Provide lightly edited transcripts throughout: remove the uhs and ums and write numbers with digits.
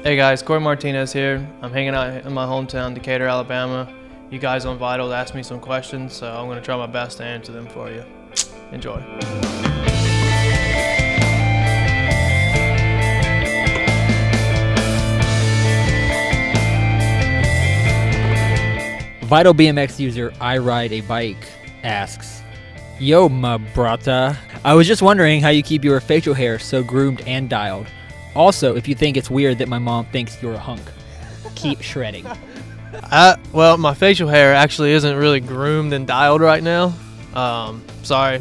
Hey guys, Corey Martinez here. I'm hanging out in my hometown, Decatur, Alabama. You guys on Vital asked me some questions, so I'm going to try my best to answer them for you. Enjoy. Vital BMX user I Ride a Bike asks, Yo, my brata. I was just wondering how you keep your facial hair so groomed and dialed. Also, if you think it's weird that my mom thinks you're a hunk. Keep shredding. Well, my facial hair actually isn't really groomed and dialed right now. Sorry.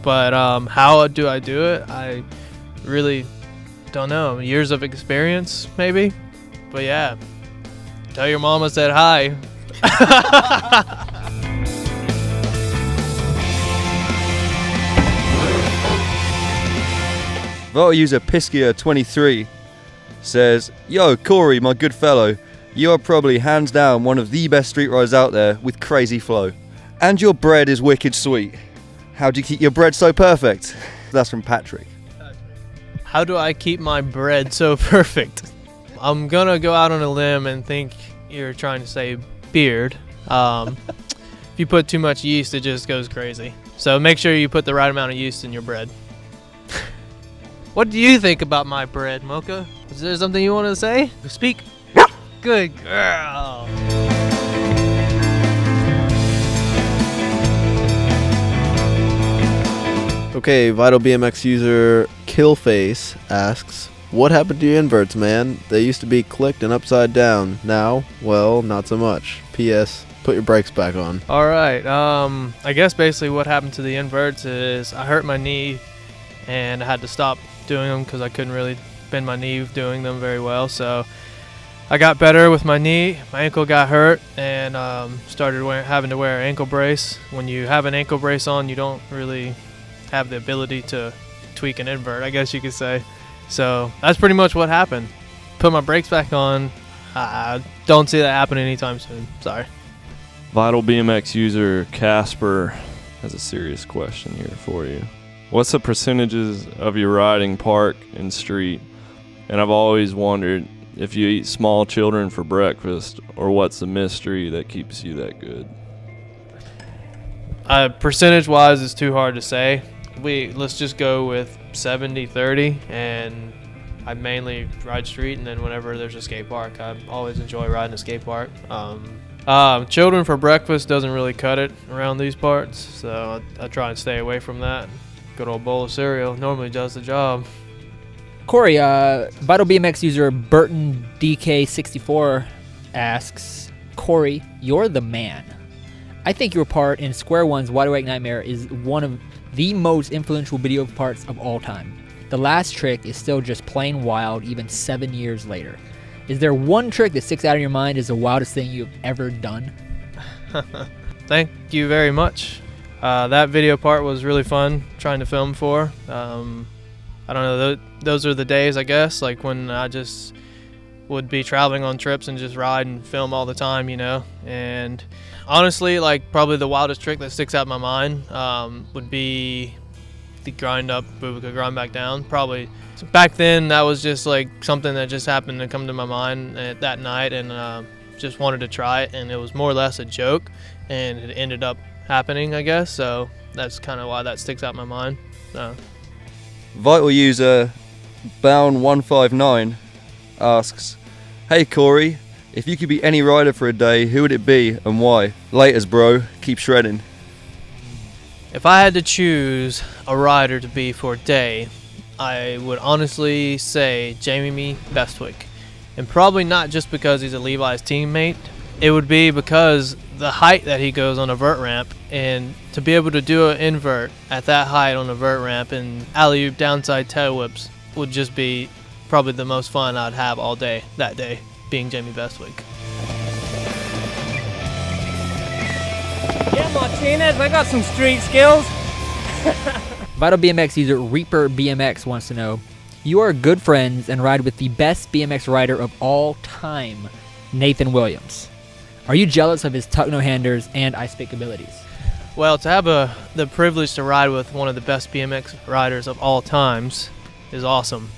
But how do I do it? I really don't know. Years of experience, maybe? But yeah. Tell your mom I said hi. Vital user Piskia23 says, Yo, Corey, my good fellow, you are probably hands down one of the best street riders out there with crazy flow. And your bread is wicked sweet. How do you keep your bread so perfect? That's from Patrick. How do I keep my bread so perfect? I'm gonna go out on a limb and think you're trying to say beard. If you put too much yeast, it just goes crazy. So make sure you put the right amount of yeast in your bread. What do you think about my bread, Mocha? Is there something you want to say? Speak. Good girl. Okay, Vital BMX user Killface asks, what happened to your inverts, man? They used to be clicked and upside down. Now, well, not so much. P.S. Put your brakes back on. Alright, I guess basically what happened to the inverts is I hurt my knee and I had to stop doing them because I couldn't really bend my knee doing them very well. So I got better with my knee. My ankle got hurt and started having to wear an ankle brace. When you have an ankle brace on, you don't really have the ability to tweak an invert, I guess you could say. So that's pretty much what happened. Put my brakes back on. I don't see that happen anytime soon. Sorry. Vital BMX user Casper has a serious question here for you. What's the percentages of your riding park and street? And I've always wondered if you eat small children for breakfast, or what's the mystery that keeps you that good? Percentage-wise, it's too hard to say. Let's just go with 70-30, and I mainly ride street, and then whenever there's a skate park, I always enjoy riding a skate park. Children for breakfast doesn't really cut it around these parts, so I try and stay away from that. Good old bowl of cereal normally does the job. Corey, Vital BMX user Burton DK64 asks, Corey, you're the man. I think your part in Square One's Wide Awake Nightmare is one of the most influential video parts of all time. The last trick is still just plain wild even 7 years later. Is there one trick that sticks out in your mind as the wildest thing you've ever done? Thank you very much. That video part was really fun trying to film for. I don't know, those are the days, I guess, like when I just would be traveling on trips and just ride and film all the time, you know. And honestly, like probably the wildest trick that sticks out in my mind would be the grind up, Bubica grind back down. Probably back then that was just like something that just happened to come to my mind that night, and just wanted to try it, and it was more or less a joke, and it ended up happening, I guess. So that's kind of why that sticks out in my mind. Vital user Bound159 asks, Hey Corey, if you could be any rider for a day, who would it be and why? Laters, bro. Keep shredding. If I had to choose a rider to be for a day, I would honestly say Jamie Bestwick. And probably not just because he's a Levi's teammate. It would be because the height that he goes on a vert ramp, and to be able to do an invert at that height on a vert ramp and alley-oop downside tail whips would just be probably the most fun I'd have all day that day, being Jamie Bestwick. Yeah, Martinez, I got some street skills. Vital BMX user Reaper BMX wants to know, you are good friends and ride with the best BMX rider of all time, Nathan Williams. Are you jealous of his tuck no-handers and ice pick abilities? Well, to have the privilege to ride with one of the best BMX riders of all times is awesome.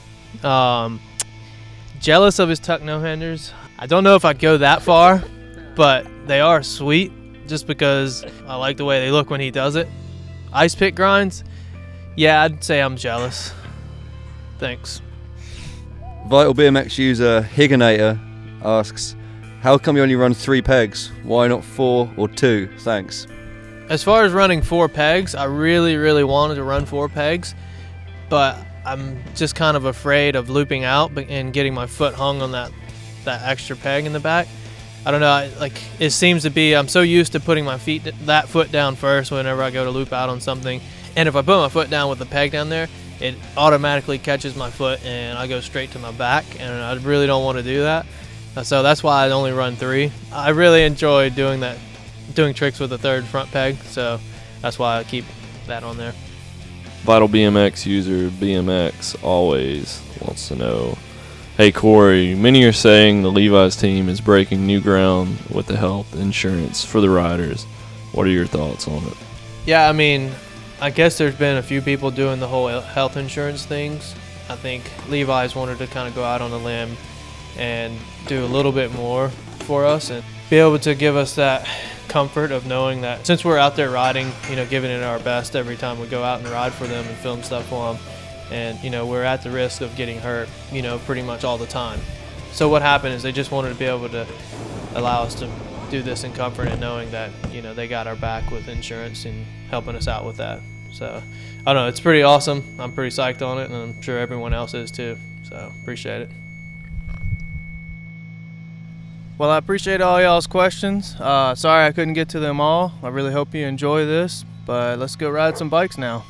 jealous of his tuck no-handers. I don't know if I'd go that far, but they are sweet just because I like the way they look when he does it. Ice pick grinds, yeah, I'd say I'm jealous. Thanks. Vital BMX user Higginator asks, how come you only run 3 pegs? Why not 4 or 2? Thanks. As far as running 4 pegs, I really wanted to run 4 pegs, but I'm just kind of afraid of looping out and getting my foot hung on that extra peg in the back. I don't know, like it seems to be, I'm so used to putting my that foot down first whenever I go to loop out on something, and if I put my foot down with the peg down there, it automatically catches my foot and I go straight to my back, and I really don't want to do that. So that's why I only run 3. I really enjoy doing tricks with the 3rd front peg, so that's why I keep that on there. Vital BMX user BMX always wants to know, hey Corey, many are saying the Levi's team is breaking new ground with the health insurance for the riders. What are your thoughts on it? Yeah, I mean, I guess there's been a few people doing the whole health insurance things. I think Levi's wanted to kind of go out on a limb and do a little bit more for us and be able to give us that comfort of knowing that since we're out there riding, you know, giving it our best every time we go out and ride for them and film stuff for them, and you know, we're at the risk of getting hurt, you know, pretty much all the time. So what happened is they just wanted to be able to allow us to do this in comfort and knowing that, you know, they got our back with insurance and helping us out with that. So I don't know, it's pretty awesome. I'm pretty psyched on it, and I'm sure everyone else is too, so appreciate it. Well, I appreciate all y'all's questions. Sorry I couldn't get to them all. I really hope you enjoy this, but let's go ride some bikes now.